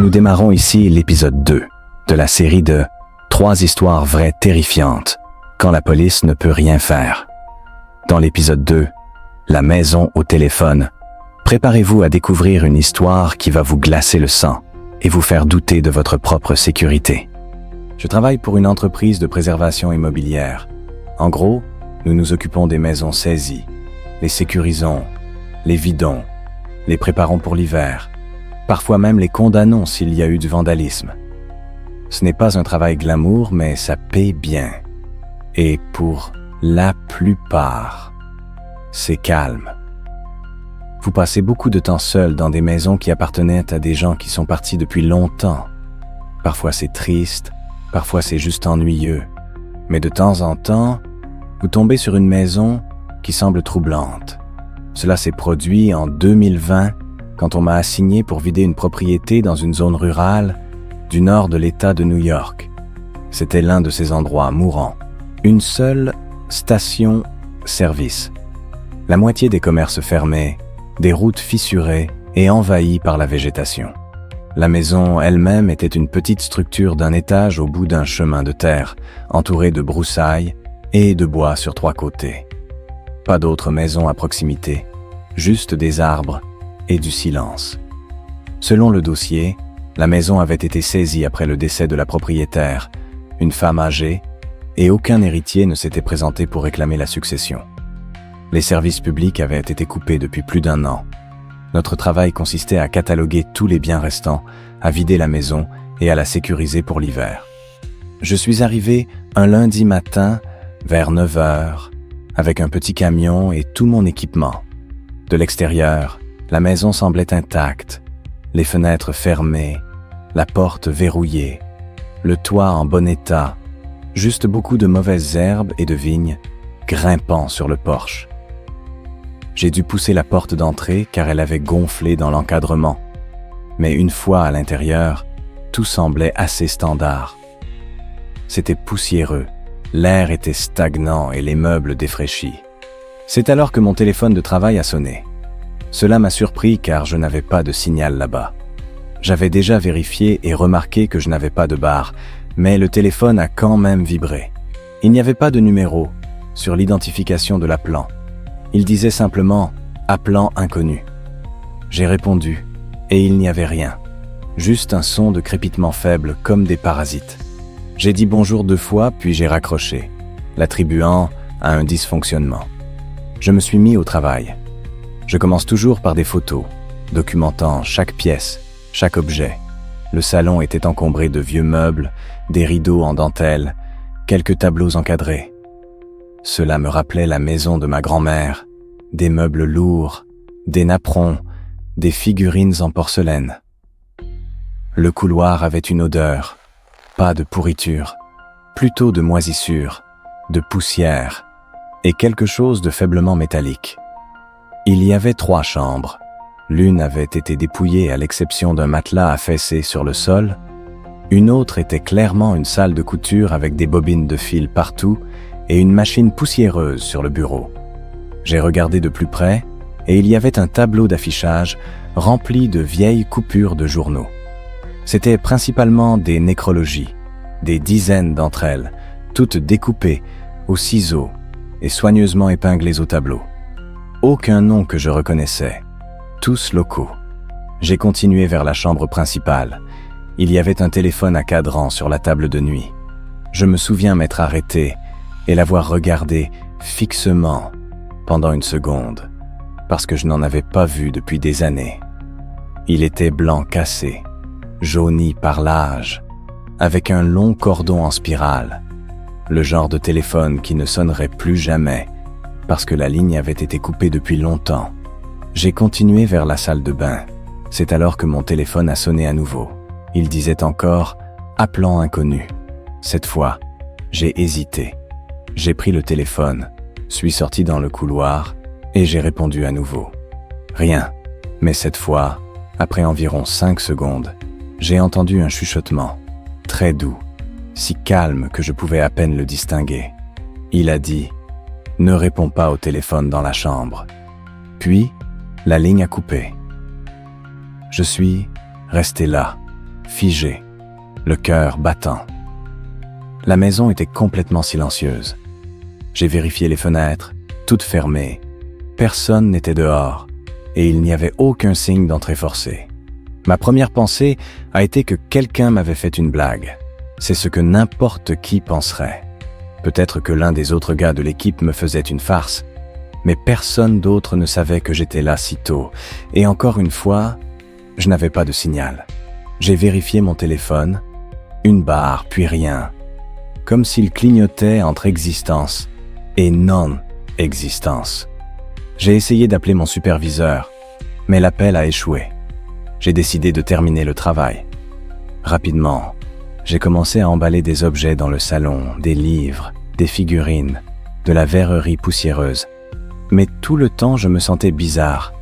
Nous démarrons ici l'épisode 2 de la série de 3 histoires vraies terrifiantes quand la police ne peut rien faire. Dans l'épisode 2, la maison au téléphone, préparez-vous à découvrir une histoire qui va vous glacer le sang et vous faire douter de votre propre sécurité. Je travaille pour une entreprise de préservation immobilière. En gros, nous nous occupons des maisons saisies, les sécurisons, les vidons, les préparons pour l'hiver, parfois même les condamnons s'il y a eu du vandalisme. Ce n'est pas un travail glamour, mais ça paie bien. Et pour la plupart, c'est calme. Vous passez beaucoup de temps seul dans des maisons qui appartenaient à des gens qui sont partis depuis longtemps. Parfois c'est triste, parfois c'est juste ennuyeux. Mais de temps en temps, vous tombez sur une maison qui semble troublante. Cela s'est produit en 2020 quand on m'a assigné pour vider une propriété dans une zone rurale du nord de l'État de New York. C'était l'un de ces endroits mourants. Une seule station-service. La moitié des commerces fermés, des routes fissurées et envahies par la végétation. La maison elle-même était une petite structure d'un étage au bout d'un chemin de terre, entourée de broussailles et de bois sur 3 côtés. Pas d'autres maisons à proximité, juste des arbres et du silence. Selon le dossier, la maison avait été saisie après le décès de la propriétaire, une femme âgée, et aucun héritier ne s'était présenté pour réclamer la succession. Les services publics avaient été coupés depuis plus d'1 an. Notre travail consistait à cataloguer tous les biens restants, à vider la maison et à la sécuriser pour l'hiver. Je suis arrivé un lundi matin vers 9h, avec un petit camion et tout mon équipement. De l'extérieur, la maison semblait intacte, les fenêtres fermées, la porte verrouillée, le toit en bon état, juste beaucoup de mauvaises herbes et de vignes grimpant sur le porche. J'ai dû pousser la porte d'entrée car elle avait gonflé dans l'encadrement. Mais une fois à l'intérieur, tout semblait assez standard. C'était poussiéreux, l'air était stagnant et les meubles défraîchis. C'est alors que mon téléphone de travail a sonné. Cela m'a surpris car je n'avais pas de signal là-bas. J'avais déjà vérifié et remarqué que je n'avais pas de barre, mais le téléphone a quand même vibré. Il n'y avait pas de numéro sur l'identification de l'appelant. Il disait simplement « appelant inconnu ». J'ai répondu et il n'y avait rien, juste un son de crépitement faible comme des parasites. J'ai dit bonjour 2 fois puis j'ai raccroché, l'attribuant à un dysfonctionnement. Je me suis mis au travail. Je commence toujours par des photos, documentant chaque pièce, chaque objet. Le salon était encombré de vieux meubles, des rideaux en dentelle, quelques tableaux encadrés. Cela me rappelait la maison de ma grand-mère, des meubles lourds, des napperons, des figurines en porcelaine. Le couloir avait une odeur, pas de pourriture, plutôt de moisissure, de poussière et quelque chose de faiblement métallique. Il y avait 3 chambres. L'une avait été dépouillée à l'exception d'un matelas affaissé sur le sol. Une autre était clairement une salle de couture avec des bobines de fil partout et une machine poussiéreuse sur le bureau. J'ai regardé de plus près et il y avait un tableau d'affichage rempli de vieilles coupures de journaux. C'était principalement des nécrologies, des dizaines d'entre elles, toutes découpées au ciseau et soigneusement épinglées au tableau. Aucun nom que je reconnaissais, tous locaux. J'ai continué vers la chambre principale. Il y avait un téléphone à cadran sur la table de nuit. Je me souviens m'être arrêté et l'avoir regardé fixement pendant 1 seconde, parce que je n'en avais pas vu depuis des années. Il était blanc cassé, jauni par l'âge, avec un long cordon en spirale, le genre de téléphone qui ne sonnerait plus jamais, parce que la ligne avait été coupée depuis longtemps. J'ai continué vers la salle de bain. C'est alors que mon téléphone a sonné à nouveau. Il disait encore « appelant inconnu ». Cette fois, j'ai hésité. J'ai pris le téléphone, suis sorti dans le couloir et j'ai répondu à nouveau. Rien. Mais cette fois, après environ 5 secondes, j'ai entendu un chuchotement, très doux, si calme que je pouvais à peine le distinguer. Il a dit « Ne réponds pas au téléphone dans la chambre ». Puis, la ligne a coupé. Je suis resté là, figé, le cœur battant. La maison était complètement silencieuse. J'ai vérifié les fenêtres, toutes fermées. Personne n'était dehors, et il n'y avait aucun signe d'entrée forcée. Ma première pensée a été que quelqu'un m'avait fait une blague. C'est ce que n'importe qui penserait. Peut-être que l'un des autres gars de l'équipe me faisait une farce, mais personne d'autre ne savait que j'étais là si tôt. Et encore une fois, je n'avais pas de signal. J'ai vérifié mon téléphone, une barre, puis rien. Comme s'il clignotait entre existence et non-existence. J'ai essayé d'appeler mon superviseur, mais l'appel a échoué. J'ai décidé de terminer le travail. Rapidement, j'ai commencé à emballer des objets dans le salon, des livres, des figurines, de la verrerie poussiéreuse. Mais tout le temps, je me sentais bizarre,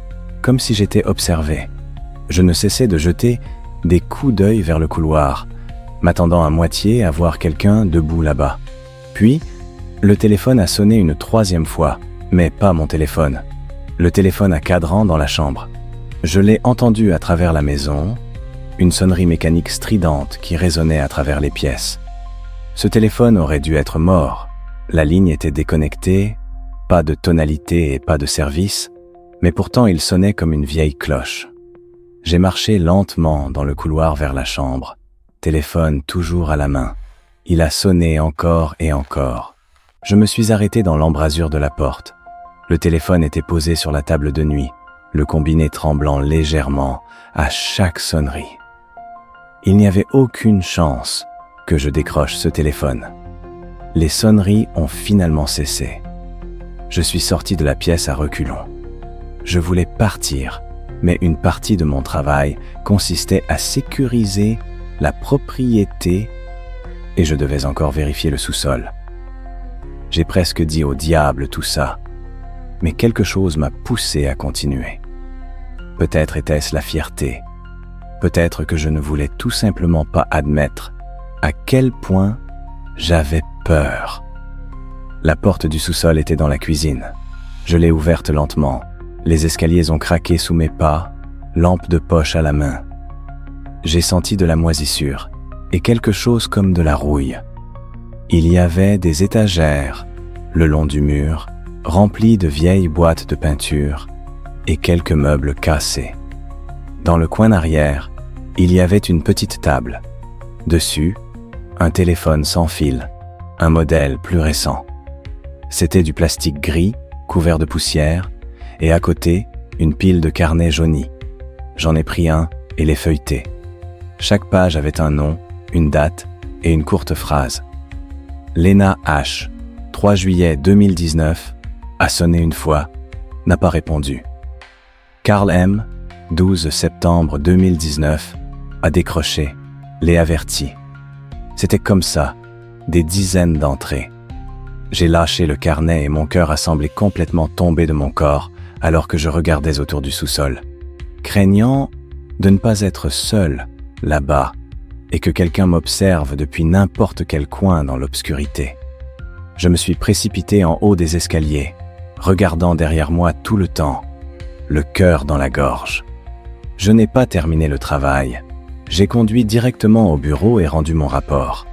comme si j'étais observé. Je ne cessais de jeter des coups d'œil vers le couloir, m'attendant à moitié à voir quelqu'un debout là-bas. Puis, le téléphone a sonné une 3e fois, mais pas mon téléphone. Le téléphone à cadran dans la chambre. Je l'ai entendu à travers la maison, une sonnerie mécanique stridente qui résonnait à travers les pièces. Ce téléphone aurait dû être mort. La ligne était déconnectée, pas de tonalité et pas de service, mais pourtant il sonnait comme une vieille cloche. J'ai marché lentement dans le couloir vers la chambre, téléphone toujours à la main. Il a sonné encore et encore. Je me suis arrêté dans l'embrasure de la porte. Le téléphone était posé sur la table de nuit, le combiné tremblant légèrement à chaque sonnerie. Il n'y avait aucune chance que je décroche ce téléphone. Les sonneries ont finalement cessé. Je suis sorti de la pièce à reculons. Je voulais partir, mais une partie de mon travail consistait à sécuriser la propriété et je devais encore vérifier le sous-sol. J'ai presque dit au diable tout ça, mais quelque chose m'a poussé à continuer. Peut-être était-ce la fierté. Peut-être que je ne voulais tout simplement pas admettre à quel point j'avais peur. La porte du sous-sol était dans la cuisine. Je l'ai ouverte lentement. Les escaliers ont craqué sous mes pas, lampe de poche à la main. J'ai senti de la moisissure et quelque chose comme de la rouille. Il y avait des étagères, le long du mur, remplies de vieilles boîtes de peinture et quelques meubles cassés. Dans le coin arrière, il y avait une petite table. Dessus, un téléphone sans fil, un modèle plus récent. C'était du plastique gris, couvert de poussière, et à côté, une pile de carnets jaunis. J'en ai pris un et l'ai feuilleté. Chaque page avait un nom, une date et une courte phrase. Lena H., 3 juillet 2019, a sonné une fois, n'a pas répondu. Carl M., 12 septembre 2019, a décroché, l'ai averti. C'était comme ça, des dizaines d'entrées. J'ai lâché le carnet et mon cœur a semblé complètement tomber de mon corps alors que je regardais autour du sous-sol, craignant de ne pas être seul là-bas et que quelqu'un m'observe depuis n'importe quel coin dans l'obscurité. Je me suis précipité en haut des escaliers, regardant derrière moi tout le temps, le cœur dans la gorge. Je n'ai pas terminé le travail. J'ai conduit directement au bureau et rendu mon rapport.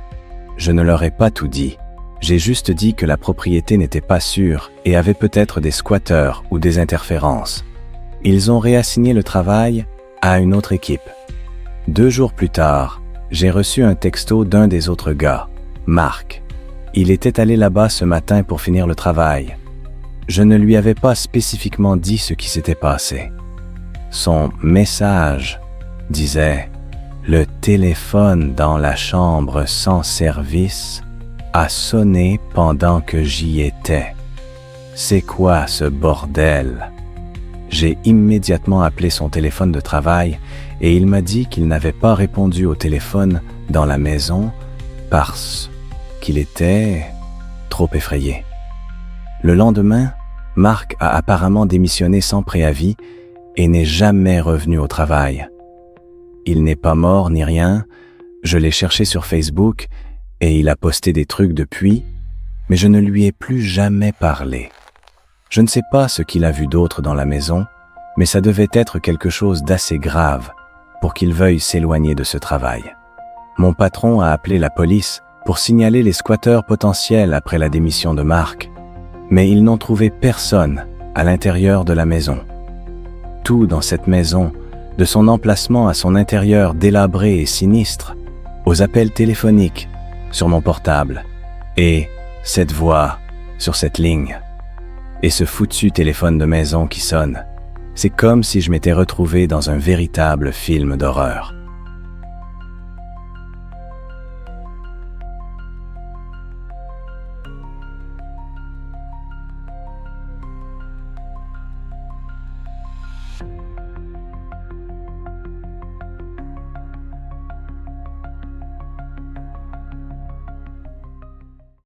Je ne leur ai pas tout dit. J'ai juste dit que la propriété n'était pas sûre et avait peut-être des squatteurs ou des interférences. Ils ont réassigné le travail à une autre équipe. 2 jours plus tard, j'ai reçu un texto d'un des autres gars, Marc. Il était allé là-bas ce matin pour finir le travail. Je ne lui avais pas spécifiquement dit ce qui s'était passé. Son message disait « Le téléphone dans la chambre sans service a sonné pendant que j'y étais. C'est quoi ce bordel ?» J'ai immédiatement appelé son téléphone de travail et il m'a dit qu'il n'avait pas répondu au téléphone dans la maison parce qu'il était trop effrayé. Le lendemain, Marc a apparemment démissionné sans préavis et n'est jamais revenu au travail. Il n'est pas mort ni rien, je l'ai cherché sur Facebook et il a posté des trucs depuis, mais je ne lui ai plus jamais parlé. Je ne sais pas ce qu'il a vu d'autre dans la maison, mais ça devait être quelque chose d'assez grave pour qu'il veuille s'éloigner de ce travail. Mon patron a appelé la police pour signaler les squatteurs potentiels après la démission de Marc, mais ils n'ont trouvé personne à l'intérieur de la maison. Tout dans cette maison, de son emplacement à son intérieur délabré et sinistre, aux appels téléphoniques sur mon portable, et cette voix sur cette ligne, et ce foutu téléphone de maison qui sonne. C'est comme si je m'étais retrouvé dans un véritable film d'horreur.